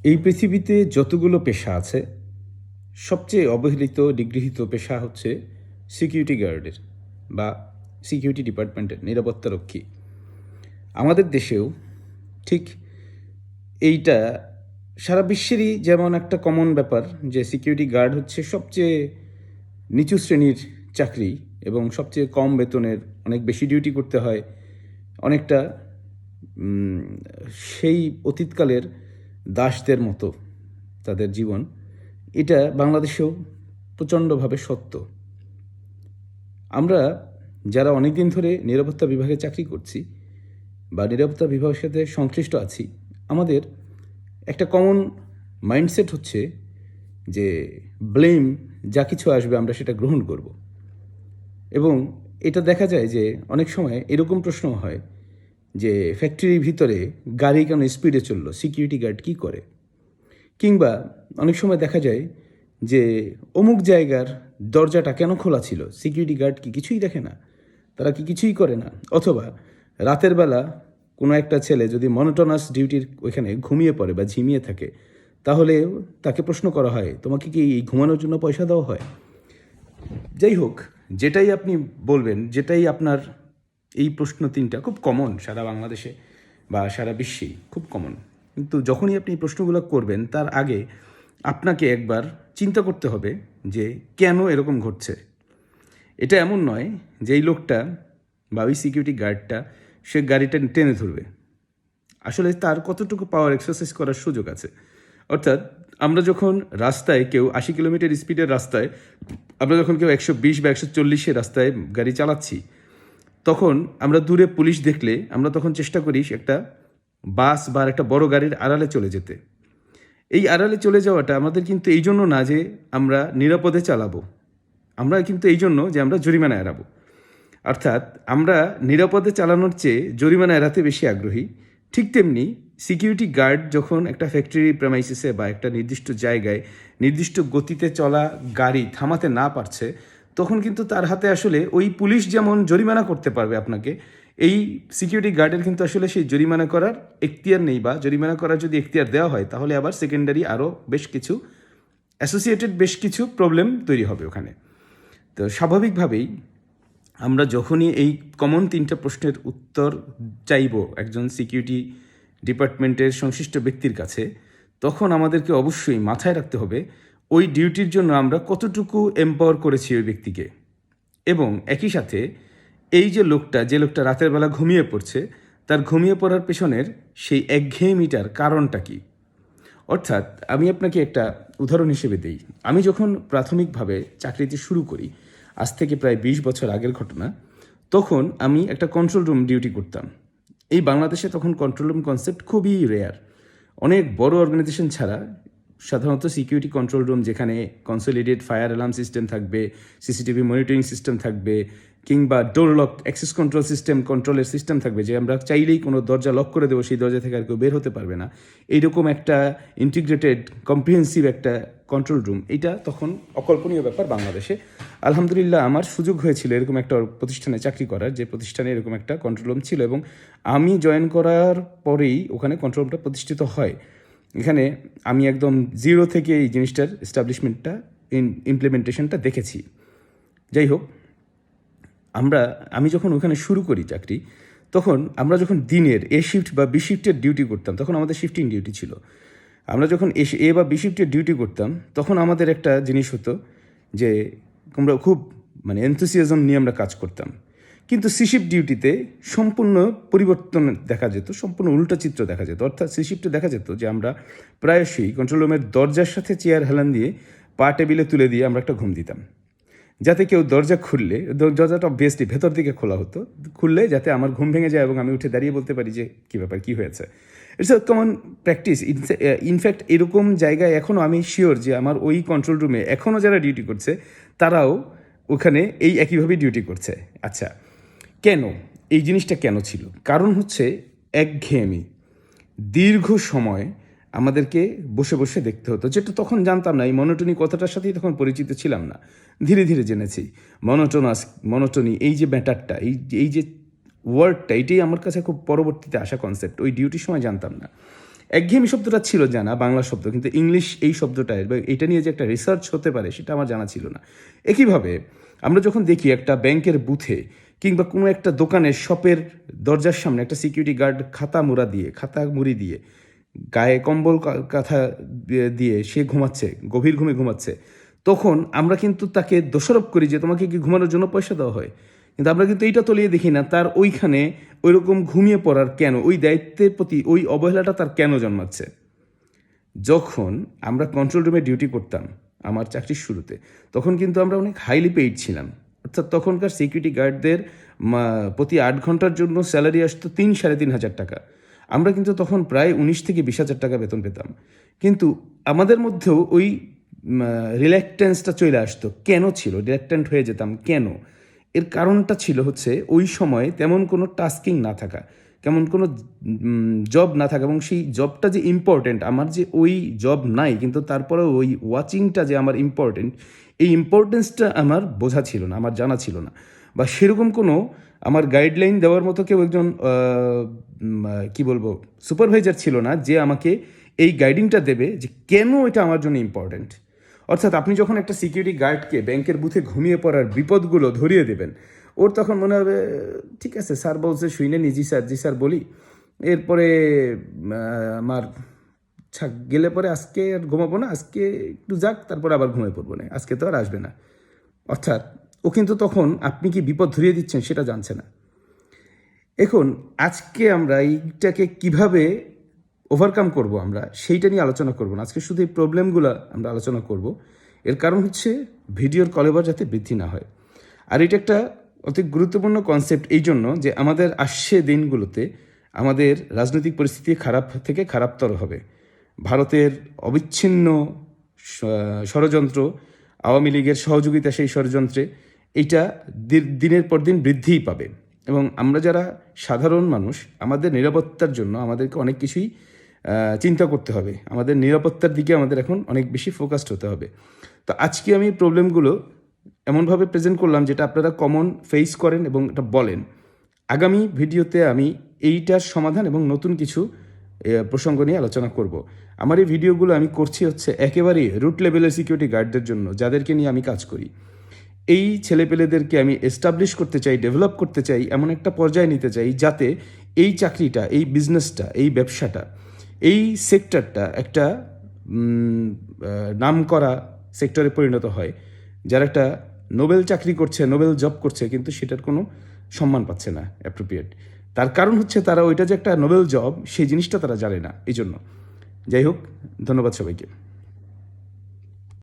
এই পৃথিবীতে যতগুলো পেশা আছে, সবচেয়ে অবহেলিত, নিগৃহীত পেশা হচ্ছে সিকিউরিটি গার্ডের বা সিকিউরিটি ডিপার্টমেন্টের নিরাপত্তারক্ষী। আমাদের দেশেও ঠিক এইটা সারা বিশ্বেরই যেমন একটা কমন ব্যাপার যে সিকিউরিটি গার্ড হচ্ছে সবচেয়ে নিচু শ্রেণীর চাকরি এবং সবচেয়ে কম বেতনের, অনেক বেশি ডিউটি করতে হয়, অনেকটা উম, সেই অতীতকালের দাসদের মতো তাদের জীবন। এটা বাংলাদেশেও প্রচণ্ডভাবে সত্য। আমরা যারা অনেক দিন ধরে নিরাপত্তা বিভাগে চাকরি করছি বা নিরাপত্তা বিভাগের সাথে সংশ্লিষ্ট আছি, আমাদের একটা কমন মাইন্ডসেট হচ্ছে যে ব্লেম যা কিছু আসবে আমরা সেটা গ্রহণ করব। এবং এটা দেখা যায় যে অনেক সময় এরকম প্রশ্ন হয় যে ফ্যাক্টরির ভিতরে গাড়ি কেন স্পিডে চললো, সিকিউরিটি গার্ড কী করে? কিংবা অনেক সময় দেখা যায় যে অমুক জায়গার দরজাটা কেন খোলা ছিল, সিকিউরিটি গার্ড কি কিছুই দেখে না, তারা কি কিছুই করে না? অথবা রাতের বেলা কোনো একটা ছেলে যদি মনোটোনাস ডিউটির ওইখানে ঘুমিয়ে পড়ে বা ঝিমিয়ে থাকে, তাহলে তাকে প্রশ্ন করা হয়, তোমাকে কি এই ঘুমানোর জন্য পয়সা দেওয়া হয়? যাই হোক, যেটাই আপনি বলবেন, যেটাই আপনার এই প্রশ্ন তিনটা খুব কমন সারা বাংলাদেশে বা সারা বিশ্বেই খুব কমন। কিন্তু যখনই আপনি এই প্রশ্নগুলো করবেন তার আগে আপনাকে একবার চিন্তা করতে হবে যে কেন এরকম ঘটছে। এটা এমন নয় যে এই লোকটা বা ওই সিকিউরিটি গার্ডটা সে গাড়িটা টেনে ধরবে। আসলে তার কতটুকু পাওয়ার এক্সারসাইজ করার সুযোগ আছে। অর্থাৎ আমরা যখন রাস্তায় কেউ 80 কিলোমিটার স্পিডের রাস্তায়, আমরা যখন কেউ 120 বা 140-এর রাস্তায় গাড়ি চালাচ্ছি, তখন আমরা দূরে পুলিশ দেখলে আমরা তখন চেষ্টা করি একটা বাস বা একটা বড় গাড়ির আড়ালে চলে যেতে। এই আড়ালে চলে যাওয়াটা আমাদের কিন্তু এই জন্য না যে আমরা নিরাপদে চালাবো, আমরা কিন্তু এই জন্য যে আমরা জরিমানা এড়াবো। অর্থাৎ আমরা নিরাপদে চালানোর চেয়ে জরিমানা এড়াতে বেশি আগ্রহী। ঠিক তেমনি সিকিউরিটি গার্ড যখন একটা ফ্যাক্টরি প্রেমাইসিসে বা একটা নির্দিষ্ট জায়গায় নির্দিষ্ট গতিতে চলা গাড়ি থামাতে না পারছে, তখন কিন্তু তার হাতে আসলে ওই পুলিশ যেমন জরিমানা করতে পারবে আপনাকে, এই সিকিউরিটি গার্ডের কিন্তু আসলে সেই জরিমানা করার এখতিয়ার নেই, বা জরিমানা করার যদি এখতিয়ার দেওয়া হয় তাহলে আবার সেকেন্ডারি আরও বেশ কিছু অ্যাসোসিয়েটেড বেশ কিছু প্রবলেম তৈরি হবে ওখানে। তো স্বাভাবিকভাবেই আমরা যখনই এই কমন তিনটা প্রশ্নের উত্তর চাইব একজন সিকিউরিটি ডিপার্টমেন্টের সংশ্লিষ্ট ব্যক্তির কাছে, তখন আমাদেরকে অবশ্যই মাথায় রাখতে হবে ওই ডিউটির জন্য আমরা কতটুকু এম্পাওয়ার করেছি ওই ব্যক্তিকে। এবং একই সাথে এই যে লোকটা রাতের বেলা ঘুমিয়ে পড়ছে, তার ঘুমিয়ে পড়ার পেছনের সেই একঘেয়েমিটার কারণটা কী? অর্থাৎ আমি আপনাকে একটা উদাহরণ হিসেবে দিই। আমি যখন প্রাথমিকভাবে চাকরিতে শুরু করি, আজ থেকে প্রায় 20 বছর আগের ঘটনা, তখন আমি একটা কন্ট্রোল রুম ডিউটি করতাম। এই বাংলাদেশে তখন কন্ট্রোল রুম কনসেপ্ট খুবই রেয়ার। অনেক বড় অর্গানাইজেশন ছাড়া সাধারণত সিকিউরিটি কন্ট্রোল রুম, যেখানে কনসোলিডেটেড ফায়ার অ্যালার্ম সিস্টেম থাকবে, সিসিটিভি মনিটরিং সিস্টেম থাকবে, কিংবা door lock access control system, কন্ট্রোলের সিস্টেম থাকবে, যে আমরা চাইলেই কোনো দরজা লক করে দেবো, সেই দরজা থেকে আর কেউ বের হতে পারবে না, এইরকম একটা ইন্টিগ্রেটেড কম্প্রিহেন্সিভ একটা কন্ট্রোল রুম, এটা তখন অকল্পনীয় ব্যাপার বাংলাদেশে। আলহামদুলিল্লাহ আমার সুযোগ হয়েছিল এরকম একটা প্রতিষ্ঠানে চাকরি করার, যে প্রতিষ্ঠানে এরকম একটা কন্ট্রোল রুম ছিল, এবং আমি জয়েন করার পরেই ওখানে কন্ট্রোল রুমটা প্রতিষ্ঠিত হয়। এখানে আমি একদম জিরো থেকে এই জিনিসটার এস্টাবলিশমেন্টটা, ইমপ্লিমেন্টেশনটা দেখেছি। যাই হোক, আমি যখন ওখানে শুরু করি চাকরি, তখন আমরা যখন দিনের এ শিফট বা বি শিফটের ডিউটি করতাম, তখন আমাদের শিফটিং ডিউটি ছিল। আমরা যখন এ বা বি শিফটের ডিউটি করতাম, তখন আমাদের একটা জিনিস হতো যে আমরা খুব এনথুসিয়াজম নিয়ে আমরা কাজ করতাম। কিন্তু সি শিফট ডিউটিতে সম্পূর্ণ পরিবর্তন দেখা যেত, সম্পূর্ণ উল্টা চিত্র দেখা যেত। অর্থাৎ সি শিফটে দেখা যেত যে আমরা প্রায়শই কন্ট্রোল রুমের দরজার সাথে চেয়ার হেলান দিয়ে পা টেবিলে তুলে দিয়ে আমরা একটা ঘুম দিতাম, যাতে কেউ দরজা খুললে, দরজাটা অবভিয়াসলি ভেতর দিকে খোলা হতো, খুললে যাতে আমার ঘুম ভেঙে যায় এবং আমি উঠে দাঁড়িয়ে বলতে পারি যে কী ব্যাপার, কী হয়েছে। It's a common practice. In fact এরকম জায়গায় এখনও আমি শিওর যে আমার ওই কন্ট্রোল রুমে এখনও যারা ডিউটি করছে তারাও ওখানে এই একইভাবেই ডিউটি করছে। আচ্ছা, কেন এই জিনিসটা কেন ছিল? কারণ হচ্ছে একঘেয়েমি। দীর্ঘ সময় আমাদেরকে বসে বসে দেখতে হতো, যেটা তখন জানতাম না। এই মনোটনি কথাটার সাথেই তখন পরিচিত ছিলাম না, ধীরে ধীরে জেনেছি। মনোটনি এই যে ম্যাটারটা, এই যে ওয়ার্ডটা, এটাই আমার কাছে খুব পরবর্তীতে আসা কনসেপ্ট, ওই ডিউটির সময় জানতাম না। একঘেয়েমি শব্দটা ছিল জানা, বাংলা শব্দ, কিন্তু ইংলিশ এই শব্দটা বা এটা নিয়ে যে একটা রিসার্চ হতে পারে সেটা আমার জানা ছিল না। একইভাবে আমরা যখন দেখি একটা ব্যাংকের বুথে কিংবা কোনো একটা দোকানের শপের দরজার সামনে একটা সিকিউরিটি গার্ড খাতা মুড়ি দিয়ে গায়ে কম্বল কাঁথা দিয়ে সে ঘুমাচ্ছে, গভীর ঘুমে ঘুমাচ্ছে, তখন আমরা কিন্তু তাকে দোষারোপ করি যে তোমাকে কি ঘুমানোর জন্য পয়সা দেওয়া হয়? কিন্তু আমরা কিন্তু এইটা তলিয়ে দেখি না তার ওইখানে ওইরকম ঘুমিয়ে পড়ার কেন, ওই দায়িত্বের প্রতি ওই অবহেলাটা তার কেন জন্মাচ্ছে। যখন আমরা কন্ট্রোল রুমে ডিউটি করতাম আমার চাকরির শুরুতে, তখন কিন্তু আমরা অনেক হাইলি পেইড ছিলাম। অর্থাৎ তখনকার সিকিউরিটি গার্ডদের প্রতি 8 ঘন্টার জন্য স্যালারি আসতো 3-3.5 হাজার টাকা। আমরা কিন্তু তখন প্রায় 19 থেকে 20 হাজার টাকা বেতন পেতাম। কিন্তু আমাদের মধ্যেও ওই রিল্যাক্টেন্সটা চলে আসতো। কেন ছিল রিল্যাক্টেন্ট হয়ে যেতাম কেন? এর কারণটা ছিল হচ্ছে ওই সময় তেমন কোনো টাস্কিং না থাকা, কেমন কোনো জব না থাকা, এবং সেই জবটা যে ইম্পর্টেন্ট, আমার যে ওই জব নাই কিন্তু তারপরে ওই ওয়াচিংটা যে আমার ইম্পর্টেন্ট, এই ইম্পর্টেন্সটা আমার বোঝা ছিল না, আমার জানা ছিল না, বা সেরকম কোনো আমার গাইডলাইন দেওয়ার মতো কেউ একজন কি বলবো সুপারভাইজার ছিল না যে আমাকে এই গাইডিংটা দেবে যে কেন এটা আমার জন্য ইম্পর্টেন্ট। অর্থাৎ আপনি যখন একটা সিকিউরিটি গার্ডকে ব্যাংকের বুথে ঘুমিয়ে পড়ার বিপদগুলো ধরিয়ে দেবেন, ওর তখন মনে হবে ঠিক আছে স্যার বলছে শুই না, জি স্যার বলি, এরপরে আমার গেলে পরে আজকে আর ঘুমাবো না, আজকে একটু যাক তারপরে আবার ঘুমিয়ে পড়বো না, আজকে তো আর আসবে না। অর্থাৎ ও কিন্তু তখন আপনি কি বিপদ ধরিয়ে দিচ্ছেন সেটা জানছে না। এখন আজকে আমরা এইটাকে কিভাবে ওভারকাম করব আমরা সেইটা নিয়ে আলোচনা করব না, আজকে শুধু এই প্রবলেমগুলো আমরা আলোচনা করব। এর কারণ হচ্ছে ভিডিওর কলেবর যাতে বৃদ্ধি না হয়। আর এটা একটা অতি গুরুত্বপূর্ণ কনসেপ্ট এই জন্য যে আমাদের আসছে দিনগুলোতে আমাদের রাজনৈতিক পরিস্থিতি খারাপ থেকে খারাপতর হবে। ভারতের অবিচ্ছিন্ন ষড়যন্ত্র, আওয়ামী লীগের সহযোগিতা সেই ষড়যন্ত্রে, এইটা দিনের পর দিন বৃদ্ধিই পাবে। এবং আমরা যারা সাধারণ মানুষ, আমাদের নিরাপত্তার জন্য আমাদেরকে অনেক কিছুই চিন্তা করতে হবে, আমাদের নিরাপত্তার দিকে আমাদের এখন অনেক বেশি ফোকাসড হতে হবে। তো আজকে আমি প্রবলেমগুলো এমনভাবে প্রেজেন্ট করলাম যেটা আপনারা কমন ফেস করেন এবং এটা বলেন। আগামী ভিডিওতে আমি এইটার সমাধান এবং নতুন কিছু প্রসঙ্গ নিয়ে আলোচনা করব। আমার এই ভিডিওগুলো আমি করছি হচ্ছে একেবারেই রুট লেভেলের সিকিউরিটি গার্ডদের জন্য, যাদেরকে নিয়ে আমি কাজ করি। এই ছেলেপেলেদেরকে আমি এস্টাবলিশ করতে চাই, ডেভেলপ করতে চাই, এমন একটা পর্যায়ে নিতে চাই যাতে এই চাকরিটা, এই বিজনেসটা, এই ব্যবসাটা, এই সেক্টরটা একটা নামকরা সেক্টরে পরিণত হয়, যারা একটা নোবেল চাকরি করছে, নোবেল জব করছে, কিন্তু সেটার কোনো সম্মান পাচ্ছে না অ্যাপ্রোপ্রিয়েট। তার কারণ হচ্ছে তারা ওইটা যে একটা নোবেল জব সেই জিনিসটা তারা জানে না। এই জন্য যাই হোক, ধন্যবাদ সবাইকে।